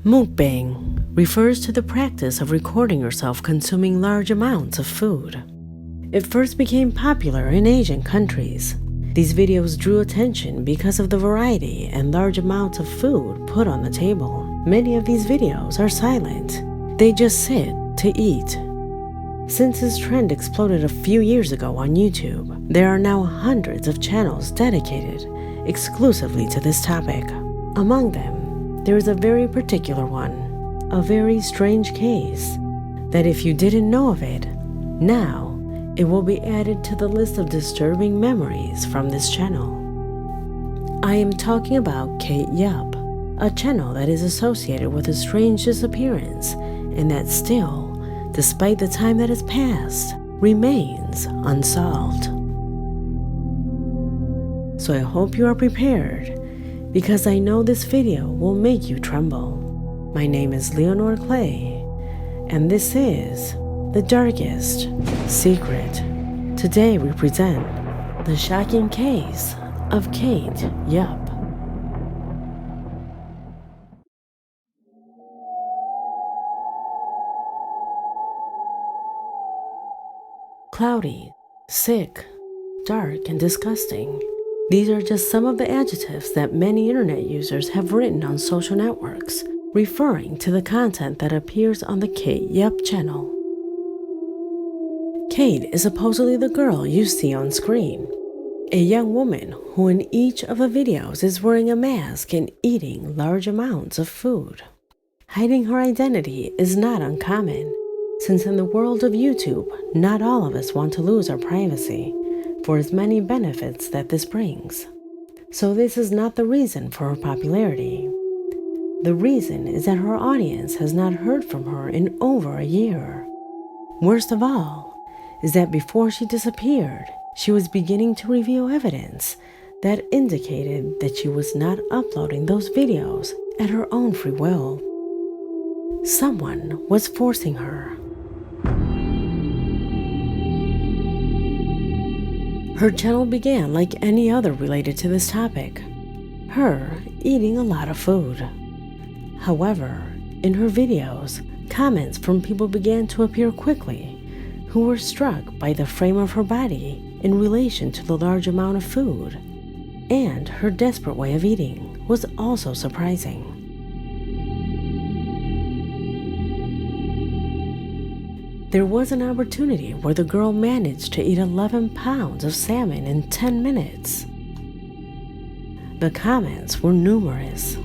Mukbang refers to the practice of recording yourself consuming large amounts of food. It first became popular in Asian countries. These videos drew attention because of the variety and large amounts of food put on the table. Many of these videos are silent. They just sit to eat. Since this trend exploded a few years ago on YouTube, there are now hundreds of channels dedicated exclusively to this topic. Among them, there is a very particular one, a very strange case, that if you didn't know of it, now it will be added to the list of disturbing memories from this channel. I am talking about Kate Yup, a channel that is associated with a strange disappearance and that still, despite the time that has passed, remains unsolved. So I hope you are prepared, because I know this video will make you tremble. My name is Leonore Clay, and this is The Darkest Secret. Today we present the shocking case of Kate Yup. Cloudy, sick, dark, and disgusting. These are just some of the adjectives that many internet users have written on social networks, referring to the content that appears on the Kate Yup channel. Kate is supposedly the girl you see on screen, a young woman who in each of the videos is wearing a mask and eating large amounts of food. Hiding her identity is not uncommon, since in the world of YouTube, not all of us want to lose our privacy, for as many benefits that this brings. So this is not the reason for her popularity. The reason is that her audience has not heard from her in over a year. Worst of all is that before she disappeared, she was beginning to reveal evidence that indicated that she was not uploading those videos at her own free will. Someone was forcing her. Her channel began like any other related to this topic, her eating a lot of food. However, in her videos, comments from people began to appear quickly who were struck by the frame of her body in relation to the large amount of food, and her desperate way of eating was also surprising. There was an opportunity where the girl managed to eat 11 pounds of salmon in 10 minutes. The comments were numerous.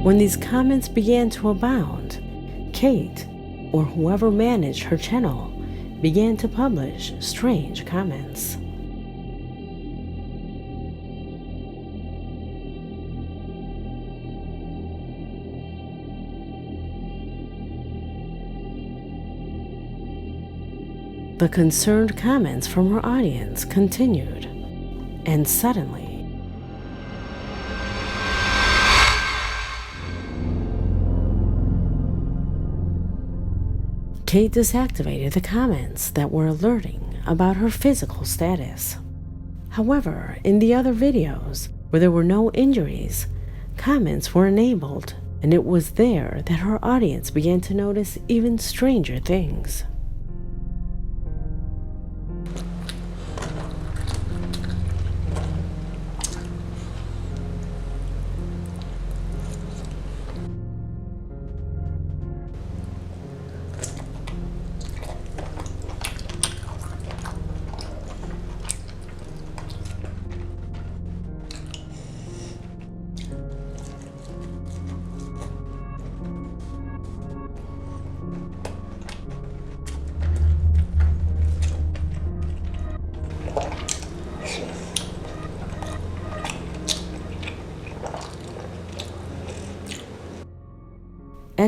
When these comments began to abound, Kate, or whoever managed her channel, began to publish strange comments. The concerned comments from her audience continued, and suddenly, Kate deactivated the comments that were alerting about her physical status. However, in the other videos, where there were no injuries, comments were enabled, and it was there that her audience began to notice even stranger things.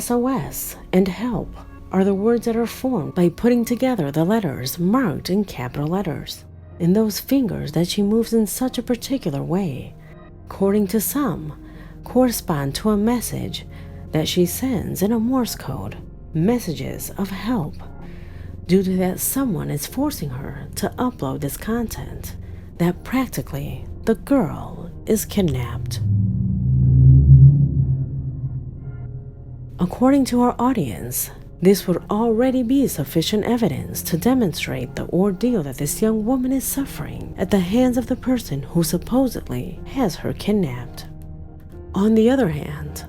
SOS and help are the words that are formed by putting together the letters marked in capital letters. in those fingers that she moves in such a particular way, according to some, correspond to a message that she sends in a Morse code, messages of help, due to that someone is forcing her to upload this content, that practically the girl is kidnapped. According to our audience, this would already be sufficient evidence to demonstrate the ordeal that this young woman is suffering at the hands of the person who supposedly has her kidnapped. On the other hand,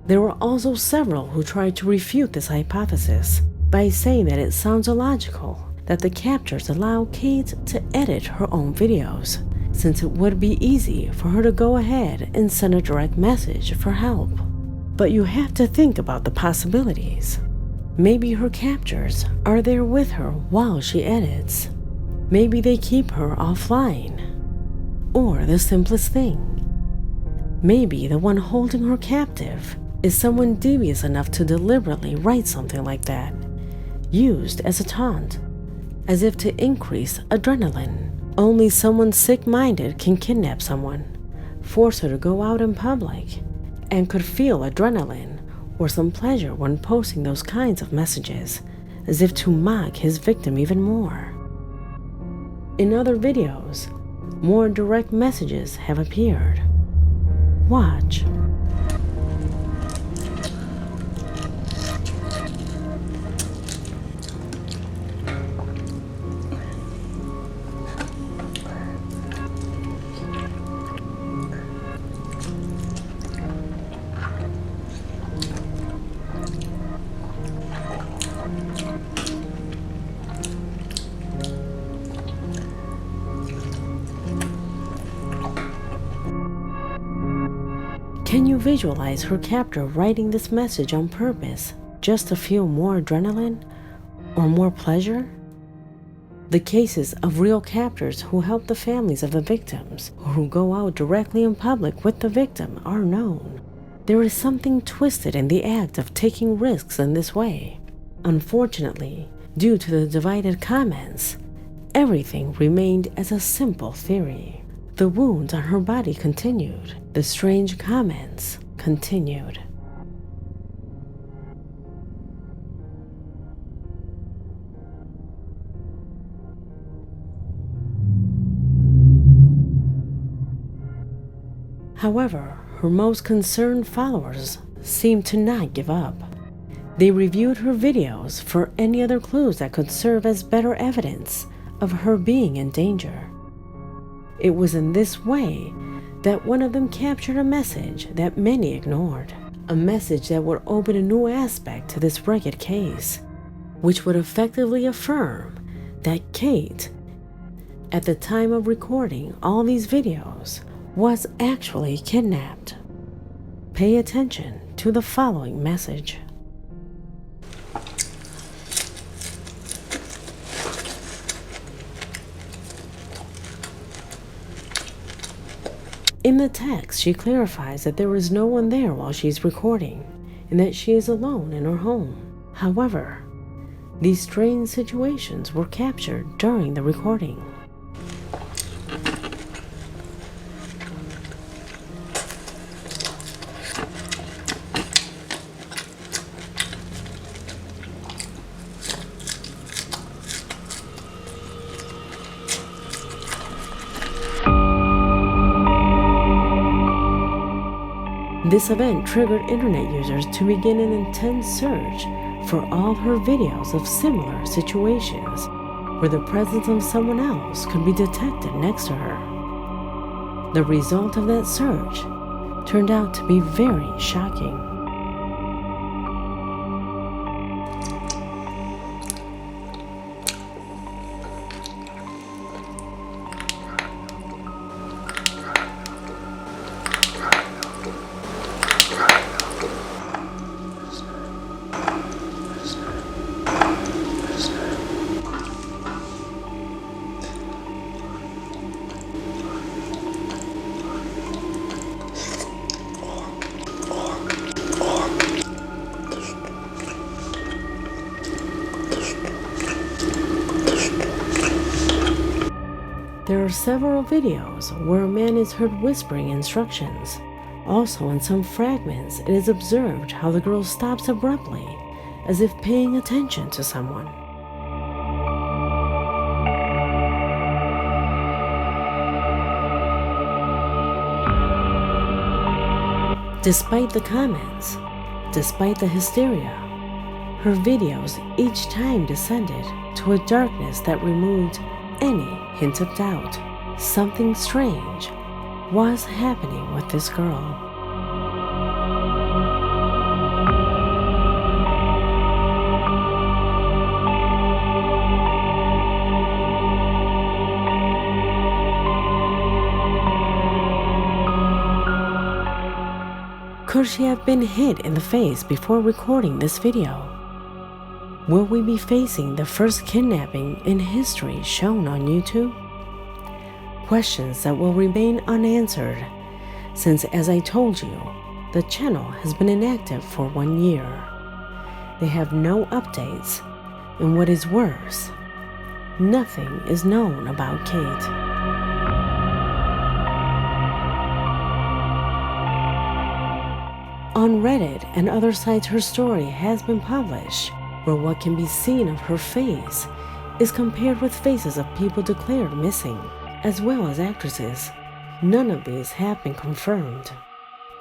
there were also several who tried to refute this hypothesis by saying that it sounds illogical that the captors allow Kate to edit her own videos, since it would be easy for her to go ahead and send a direct message for help. But you have to think about the possibilities. Maybe her captors are there with her while she edits. Maybe they keep her offline. Or the simplest thing, maybe the one holding her captive is someone devious enough to deliberately write something like that, used as a taunt, as if to increase adrenaline. Only someone sick-minded can kidnap someone, force her to go out in public, and could feel adrenaline or some pleasure when posting those kinds of messages, as if to mock his victim even more. In other videos, more direct messages have appeared. Watch. Can you visualize her captor writing this message on purpose just to feel more adrenaline or more pleasure? The cases of real captors who help the families of the victims or who go out directly in public with the victim are known. There is something twisted in the act of taking risks in this way. Unfortunately, due to the divided comments, everything remained as a simple theory. The wounds on her body continued. The strange comments continued. However, her most concerned followers seemed to not give up. They reviewed her videos for any other clues that could serve as better evidence of her being in danger. It was in this way that one of them captured a message that many ignored, a message that would open a new aspect to this rugged case, which would effectively affirm that Kate, at the time of recording all these videos, was actually kidnapped. Pay attention to the following message. In the text, she clarifies that there is no one there while she's recording, and that she is alone in her home. However, these strange situations were captured during the recording. This event triggered internet users to begin an intense search for all her videos of similar situations where the presence of someone else could be detected next to her. The result of that search turned out to be very shocking. There are several videos where a man is heard whispering instructions. Also, in some fragments, it is observed how the girl stops abruptly, as if paying attention to someone. Despite the comments, despite the hysteria, her videos each time descended to a darkness that removed any hint of doubt. Something strange was happening with this girl. Could she have been hit in the face before recording this video? Will we be facing the first kidnapping in history shown on YouTube? Questions that will remain unanswered, since, as I told you, the channel has been inactive for 1 year. They have no updates, and what is worse, nothing is known about Kate. On Reddit and other sites, her story has been published, where what can be seen of her face is compared with faces of people declared missing, as well as actresses. None of these have been confirmed.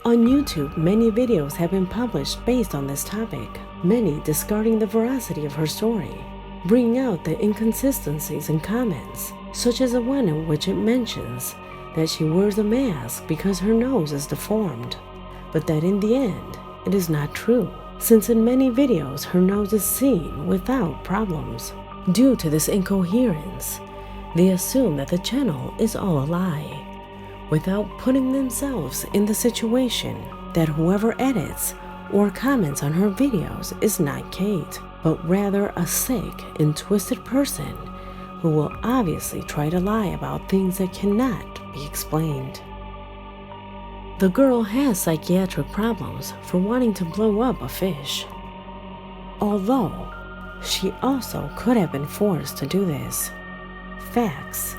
On YouTube, many videos have been published based on this topic, many discarding the veracity of her story, bringing out the inconsistencies in comments, such as the one in which it mentions that she wears a mask because her nose is deformed, but that in the end, it is not true, since in many videos her nose is seen without problems. Due to this incoherence, they assume that the channel is all a lie, without putting themselves in the situation that whoever edits or comments on her videos is not Kate, but rather a sick and twisted person who will obviously try to lie about things that cannot be explained. The girl has psychiatric problems for wanting to blow up a fish, although she also could have been forced to do this. Facts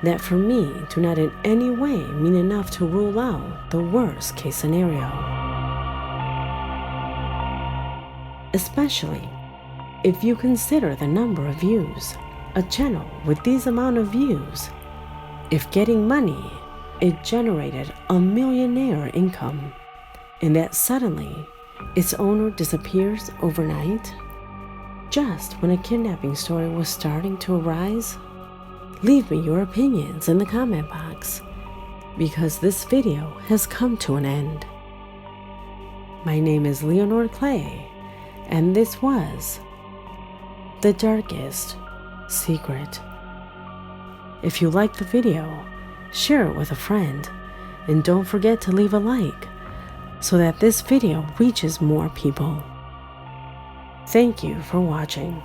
that for me do not in any way mean enough to rule out the worst case scenario. Especially if you consider the number of views. A channel with these amount of views, if getting money, it generated a millionaire income, and that suddenly its owner disappears overnight, just when a kidnapping story was starting to arise? Leave me your opinions in the comment box, because this video has come to an end. My name is Leonor Clay, and this was The Darkest Secret. If you liked the video, share it with a friend, and don't forget to leave a like so that this video reaches more people. Thank you for watching.